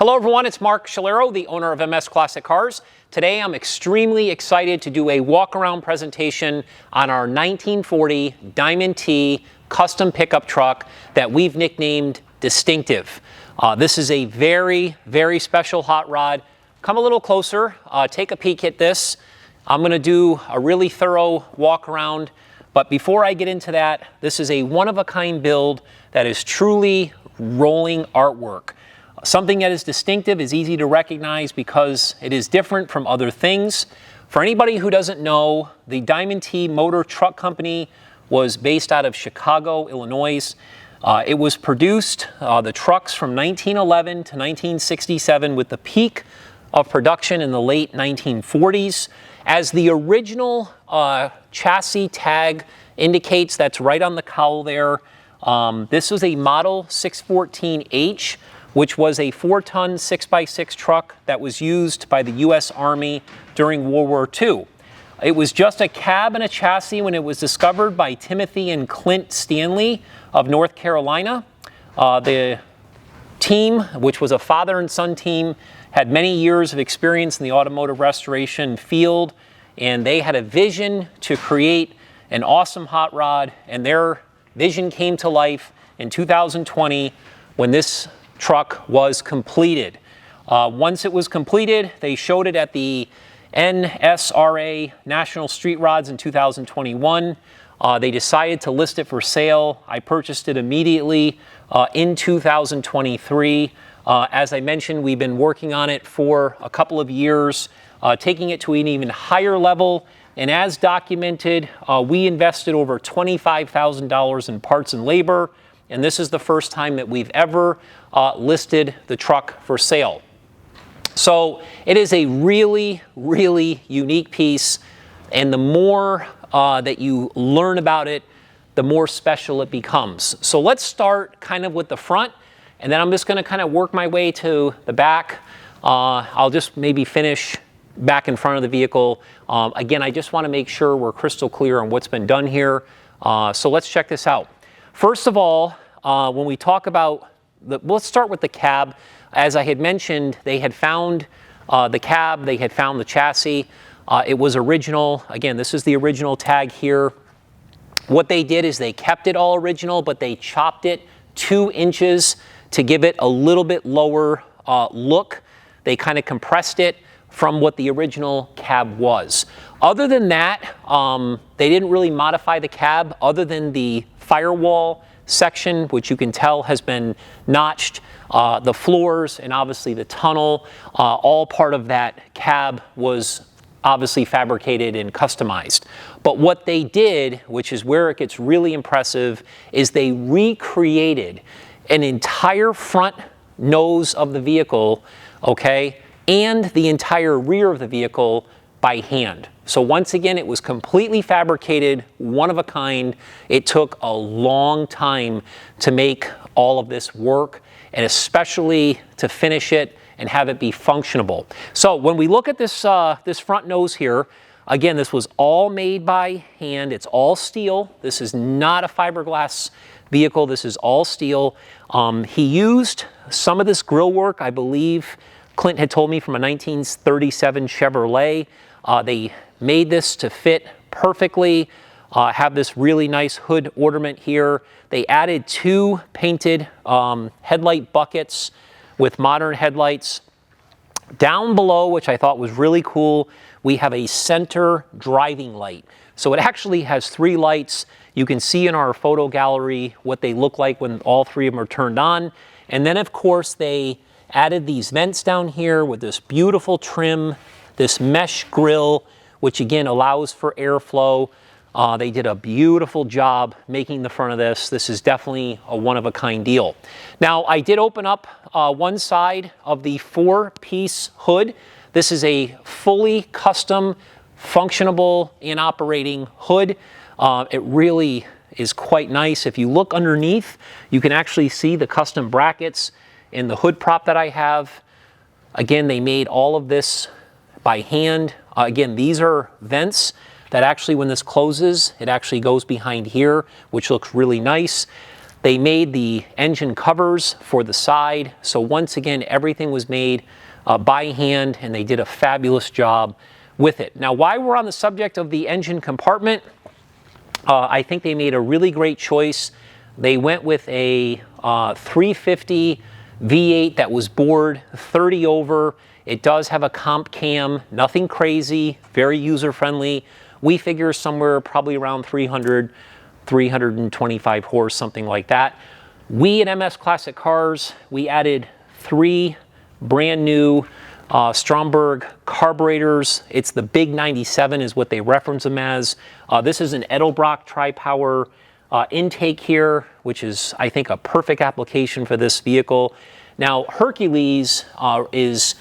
Hello everyone, it's Mark Shalero, the owner of MS Classic Cars. Today I'm extremely excited to do a walk-around presentation on our 1940 Diamond T custom pickup truck that we've nicknamed Distinctive. This is a very, very special hot rod. Come a little closer, take a peek at this. I'm going to do a really thorough walk-around, but before I get into that, this is a one-of-a-kind build that is truly rolling artwork. Something that is distinctive, is easy to recognize because it is different from other things. For anybody who doesn't know, the Diamond T Motor Truck Company was based out of Chicago, Illinois. It was produced, the trucks from 1911 to 1967 with the peak of production in the late 1940s. As the original chassis tag indicates, that's right on the cowl there. This was a Model 614H, which was a 4-ton 6x6 truck that was used by the U.S. Army during World War II. It was just a cab and a chassis when it was discovered by Timothy and Clint Stanley of North Carolina. The team, which was a father and son team, had many years of experience in the automotive restoration field, and they had a vision to create an awesome hot rod, and their vision came to life in 2020 when this truck was completed. Once it was completed, they showed it at the NSRA National Street Rods in 2021. They decided to list it for sale. I purchased it immediately in 2023. As I mentioned, we've been working on it for a couple of years, taking it to an even higher level. And as documented, we invested over $25,000 in parts and labor. And this is the first time that we've ever listed the truck for sale. So it is a really, really unique piece. And the more that you learn about it, the more special it becomes. So let's start kind of with the front. And then I'm just going to kind of work my way to the back. I'll just maybe finish back in front of the vehicle. Again, I just want to make sure we're crystal clear on what's been done here. So let's check this out. First of all, when we talk about, let's start with the cab. As I had mentioned, they had found the cab, they had found the chassis. It was original. Again, this is the original tag here. What they did is they kept it all original, but they chopped it 2 inches to give it a little bit lower look. They kind of compressed it from what the original cab was. Other than that, they didn't really modify the cab other than the firewall section, which you can tell has been notched. The floors and obviously the tunnel, all part of that cab was obviously fabricated and customized. But what they did, which is where it gets really impressive, is they recreated an entire front nose of the vehicle, okay, and the entire rear of the vehicle by hand. So once again, it was completely fabricated, one of a kind. It took a long time to make all of this work, and especially to finish it and have it be functionable. So when we look at this, this front nose here, again, this was all made by hand. It's all steel. This is not a fiberglass vehicle. This is all steel. He used some of this grill work, I believe Clint had told me, from a 1937 Chevrolet. They made this to fit perfectly, have this really nice hood ornament here. They added 2 painted headlight buckets with modern headlights. Down below, which I thought was really cool, we have a center driving light. So it actually has 3 lights. You can see in our photo gallery what they look like when all 3 of them are turned on. And then of course they added these vents down here with this beautiful trim, this mesh grille, which again allows for airflow. They did a beautiful job making the front of this. This is definitely a one-of-a-kind deal. Now, I did open up one side of the 4-piece hood. This is a fully custom, functionable, and operating hood. It really is quite nice. If you look underneath, you can actually see the custom brackets in the hood prop that I have. Again, they made all of this by hand. Again, these are vents that actually, when this closes, it actually goes behind here, which looks really nice. They made the engine covers for the side. So once again, everything was made by hand, and they did a fabulous job with it. Now, while we're on the subject of the engine compartment, I think they made a really great choice. They went with a 350 V8 that was bored 30 over. It does have a comp cam, nothing crazy, very user-friendly. We figure somewhere probably around 300, 325 horse, something like that. We at MS Classic Cars, we added 3 brand new Stromberg carburetors. It's the Big 97 is what they reference them as. This is an Edelbrock tri-power intake here, which is, I think, a perfect application for this vehicle. Now, Hercules is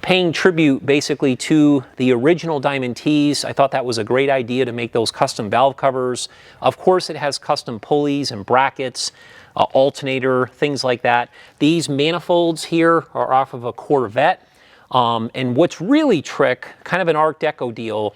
paying tribute basically to the original Diamond T's. I thought that was a great idea to make those custom valve covers. Of course, it has custom pulleys and brackets, alternator, things like that. These manifolds here are off of a Corvette. And what's really kind of an Art Deco deal,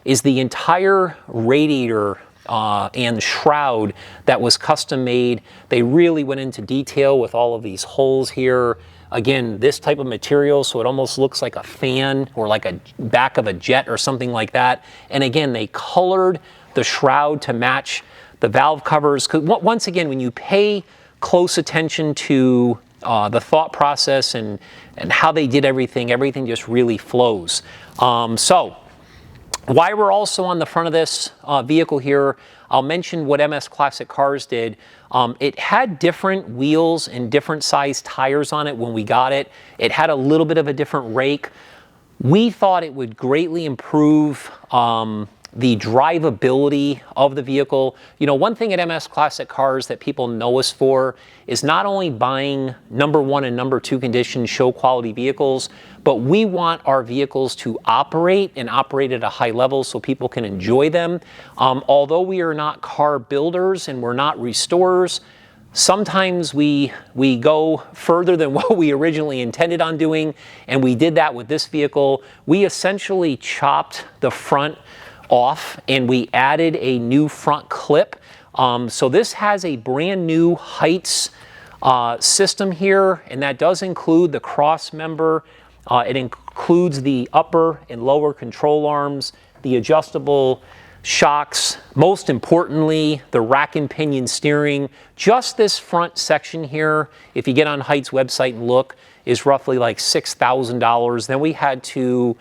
is the entire radiator and shroud that was custom made. They really went into detail with all of these holes here. Again, this type of material, so it almost looks like a fan or like a back of a jet or something like that. And again, they colored the shroud to match the valve covers. 'Cause once again, when you pay close attention to the thought process and how they did everything just really flows. So while we're also on the front of this vehicle here, I'll mention what MS Classic Cars did. It had different wheels and different size tires on it when we got it. It had a little bit of a different rake. We thought it would greatly improve the drivability of the vehicle. You know, one thing at MS Classic Cars that people know us for is not only buying #1 and #2 condition show quality vehicles, but we want our vehicles to operate and operate at a high level so people can enjoy them. Although we are not car builders and we're not restorers, sometimes we go further than what we originally intended on doing, and we did that with this vehicle. We essentially chopped the front off and we added a new front clip. So this has a brand new heights system here, and that does include the cross member. It includes the upper and lower control arms, the adjustable shocks, most importantly, the rack and pinion steering. Just this front section here, if you get on Heights website and look, is roughly like $6,000. Then we had to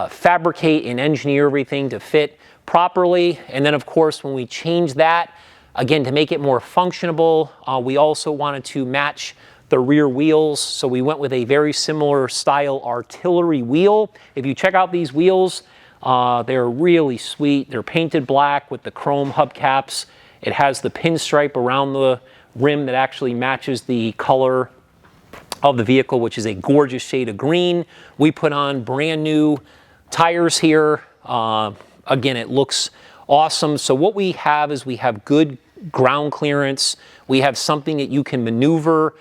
fabricate and engineer everything to fit properly. And then of course, when we changed that, again, to make it more functionable, we also wanted to match the rear wheels. So we went with a very similar style artillery wheel. If you check out these wheels, they're really sweet. They're painted black with the chrome hubcaps. It has the pinstripe around the rim that actually matches the color of the vehicle, which is a gorgeous shade of green. We put on brand new tires here. Again, it looks awesome. So what we have is we have good ground clearance. We have something that you can maneuver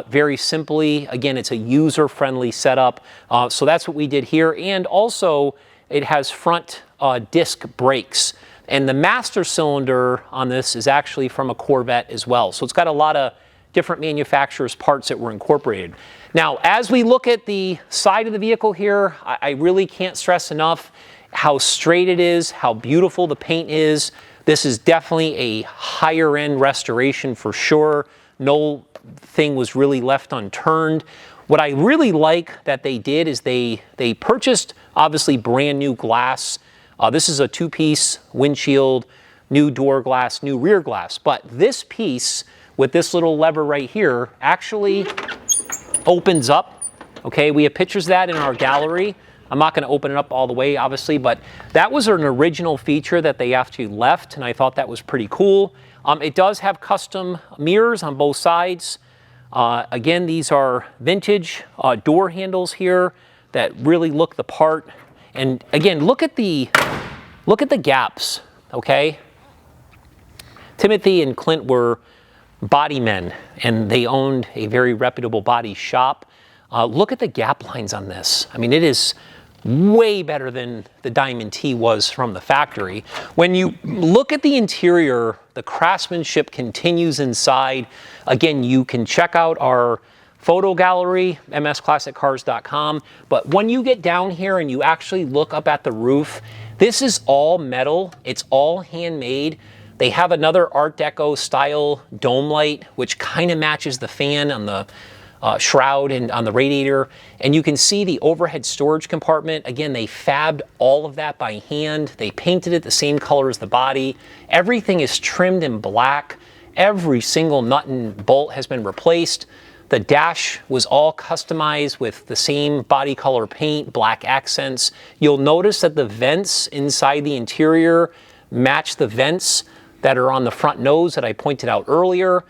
very simply. Again, it's a user-friendly setup. So that's what we did here. And also, it has front disc brakes. And the master cylinder on this is actually from a Corvette as well. So it's got a lot of different manufacturers' parts that were incorporated. Now, as we look at the side of the vehicle here, I really can't stress enough how straight it is, how beautiful the paint is. This is definitely a higher end restoration for sure. No thing was really left unturned. What I really like that they did is they purchased obviously brand new glass. This is a 2-piece windshield, new door glass, new rear glass. But this piece with this little lever right here actually opens up. Okay, we have pictures of that in our gallery. I'm not going to open it up all the way, obviously, but that was an original feature that they actually left, and I thought that was pretty cool. It does have custom mirrors on both sides. Again, these are vintage door handles here that really look the part. And again, look at the gaps, okay? Timothy and Clint were body men, and they owned a very reputable body shop. Look at the gap lines on this. I mean, it is way better than the Diamond T was from the factory. When you look at the interior, the craftsmanship continues inside. Again, you can check out our photo gallery, msclassiccars.com, but when you get down here and you actually look up at the roof, this is all metal, it's all handmade. They have another Art Deco style dome light, which kind of matches the fan on the shroud and on the radiator. And you can see the overhead storage compartment. Again, they fabbed all of that by hand. They painted it the same color as the body. Everything is trimmed in black. Every single nut and bolt has been replaced. The dash was all customized with the same body color paint, black accents. You'll notice that the vents inside the interior match the vents that are on the front nose that I pointed out earlier.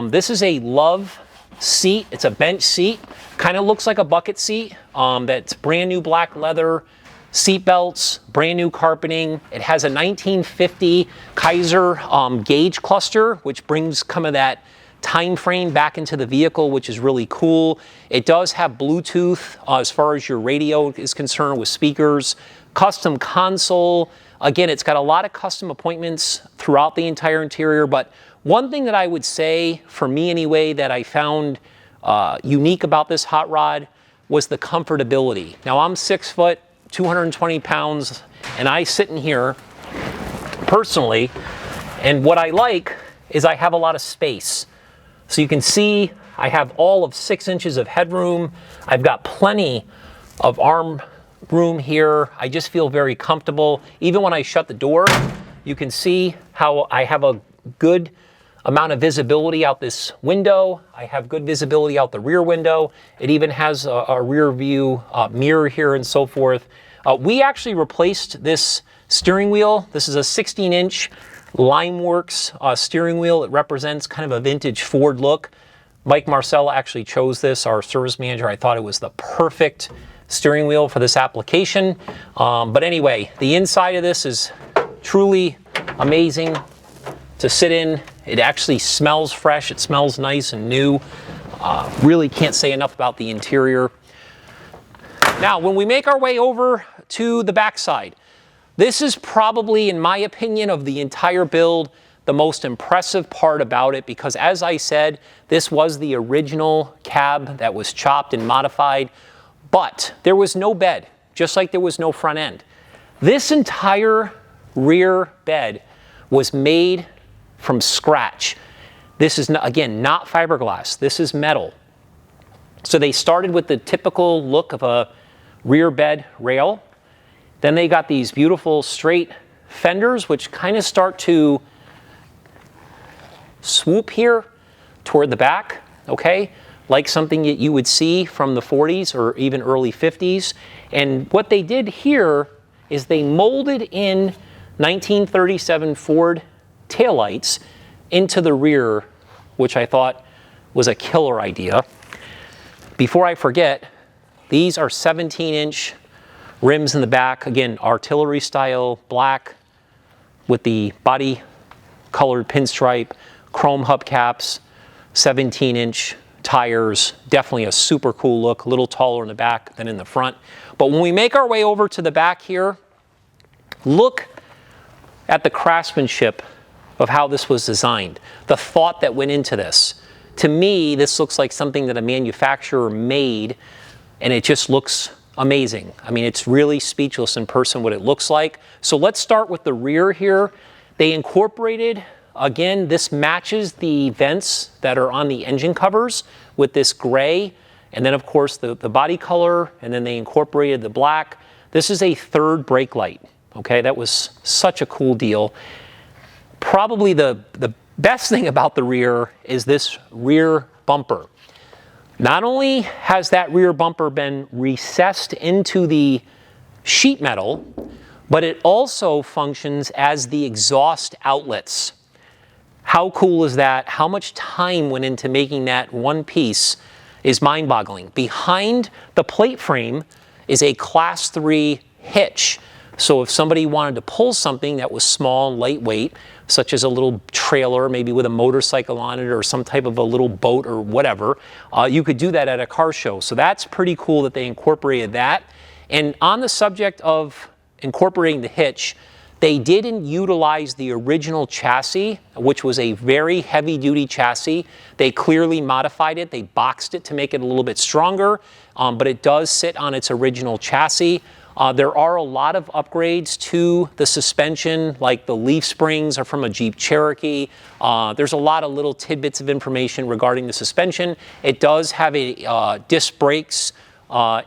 This is a Love seat. It's a bench seat. Kind of looks like a bucket seat. That's brand new black leather, seat belts, brand new carpeting. It has a 1950 Kaiser gauge cluster, which brings some of that time frame back into the vehicle, which is really cool. It does have Bluetooth as far as your radio is concerned with speakers. Custom console. Again, it's got a lot of custom appointments throughout the entire interior, but one thing that I would say, for me anyway, that I found unique about this hot rod was the comfortability. Now I'm 6 foot, 220 pounds, and I sit in here personally, and what I like is I have a lot of space. So you can see I have all of 6 inches of headroom. I've got plenty of arm room here. I just feel very comfortable. Even when I shut the door, you can see how I have a good amount of visibility out this window. I have good visibility out the rear window. It even has a rear view mirror here and so forth. We actually replaced this steering wheel. This is a 16-inch Limeworks steering wheel. It represents kind of a vintage Ford look. Mike Marcella actually chose this, our service manager. I thought it was the perfect steering wheel for this application. But anyway, the inside of this is truly amazing to sit in. It actually smells fresh. It smells nice and new. Really can't say enough about the interior. Now, when we make our way over to the backside, this is probably, in my opinion, of the entire build, the most impressive part about it, because as I said, this was the original cab that was chopped and modified, but there was no bed, just like there was no front end. This entire rear bed was made from scratch. This is, again, not fiberglass. This is metal. So they started with the typical look of a rear bed rail. Then they got these beautiful straight fenders, which kind of start to swoop here toward the back, okay? Like something that you would see from the 40s or even early 50s. And what they did here is they molded in 1937 Ford taillights into the rear, which I thought was a killer idea. Before I forget, these are 17-inch rims in the back. Again, artillery style, black with the body colored pinstripe, chrome hubcaps, 17-inch tires. Definitely a super cool look, a little taller in the back than in the front. But when we make our way over to the back here, look at the craftsmanship of how this was designed, the thought that went into this. To me, this looks like something that a manufacturer made, and it just looks amazing. I mean, it's really speechless in person what it looks like. So let's start with the rear here. They incorporated, again, this matches the vents that are on the engine covers with this gray, and then of course the body color, and then they incorporated the black. This is a third brake light, okay? That was such a cool deal. Probably the best thing about the rear is this rear bumper. Not only has that rear bumper been recessed into the sheet metal, but it also functions as the exhaust outlets. How cool is that? How much time went into making that one piece is mind-boggling. Behind the plate frame is a Class 3 hitch. So if somebody wanted to pull something that was small and lightweight, such as a little trailer, maybe with a motorcycle on it or some type of a little boat or whatever, you could do that at a car show. So that's pretty cool that they incorporated that. And on the subject of incorporating the hitch, they didn't utilize the original chassis, which was a very heavy-duty chassis. They clearly modified it. They boxed it to make it a little bit stronger, but it does sit on its original chassis. There are a lot of upgrades to the suspension, like the leaf springs are from a Jeep Cherokee. There's a lot of little tidbits of information regarding the suspension. It does have a disc brakes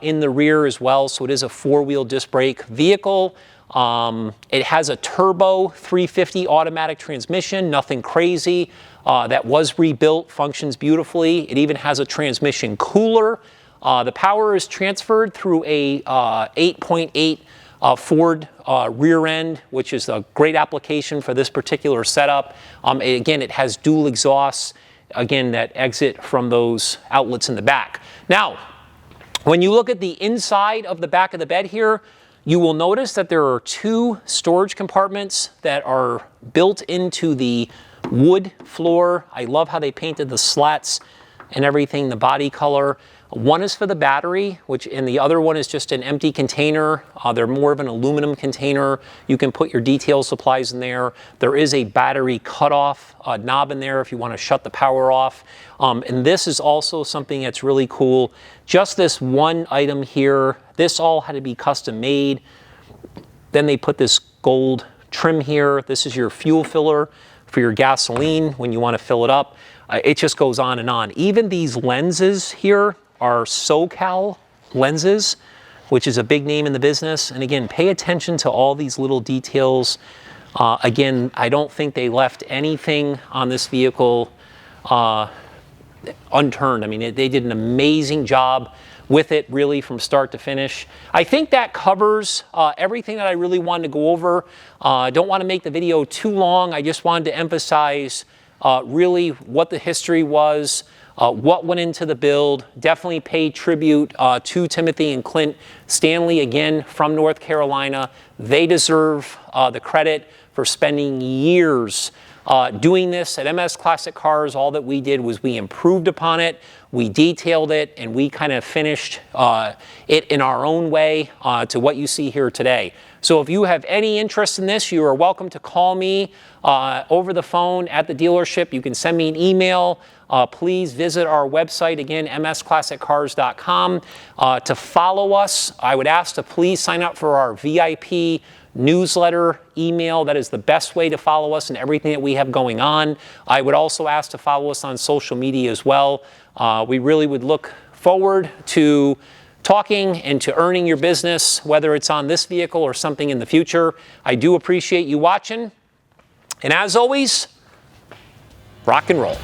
in the rear as well, so it is a four-wheel disc brake vehicle. It has a turbo 350 automatic transmission, nothing crazy. That was rebuilt, functions beautifully. It even has a transmission cooler. The power is transferred through a 8.8 Ford rear end, which is a great application for this particular setup. Again, it has dual exhausts, again, that exit from those outlets in the back. Now, when you look at the inside of the back of the bed here, you will notice that there are two storage compartments that are built into the wood floor. I love how they painted the slats and everything, the body color. One is for the battery, and the other one is just an empty container. They're more of an aluminum container. You can put your detail supplies in there. There is a battery cutoff knob in there if you want to shut the power off. And this is also something that's really cool. Just this one item here, this all had to be custom made. Then they put this gold trim here. This is your fuel filler for your gasoline when you want to fill it up. It just goes on and on. Even these lenses here are SoCal lenses, which is a big name in the business. And again, pay attention to all these little details. Again, I don't think they left anything on this vehicle unturned. I mean, they did an amazing job with it, really, from start to finish. I think that covers everything that I really wanted to go over. I don't want to make the video too long. I just wanted to emphasize really what the history was, what went into the build. Definitely pay tribute to Timothy and Clint Stanley, again, from North Carolina. They deserve the credit for spending years doing this at MS Classic Cars. All that we did was we improved upon it, we detailed it, and we kind of finished it in our own way to what you see here today. So if you have any interest in this, you are welcome to call me over the phone at the dealership. You can send me an email. Please visit our website, again, msclassiccars.com. To follow us, I would ask to please sign up for our VIP newsletter email. That is the best way to follow us and everything that we have going on. I would also ask to follow us on social media as well. We really would look forward to talking and to earning your business, whether it's on this vehicle or something in the future. I do appreciate you watching. And as always, rock and roll.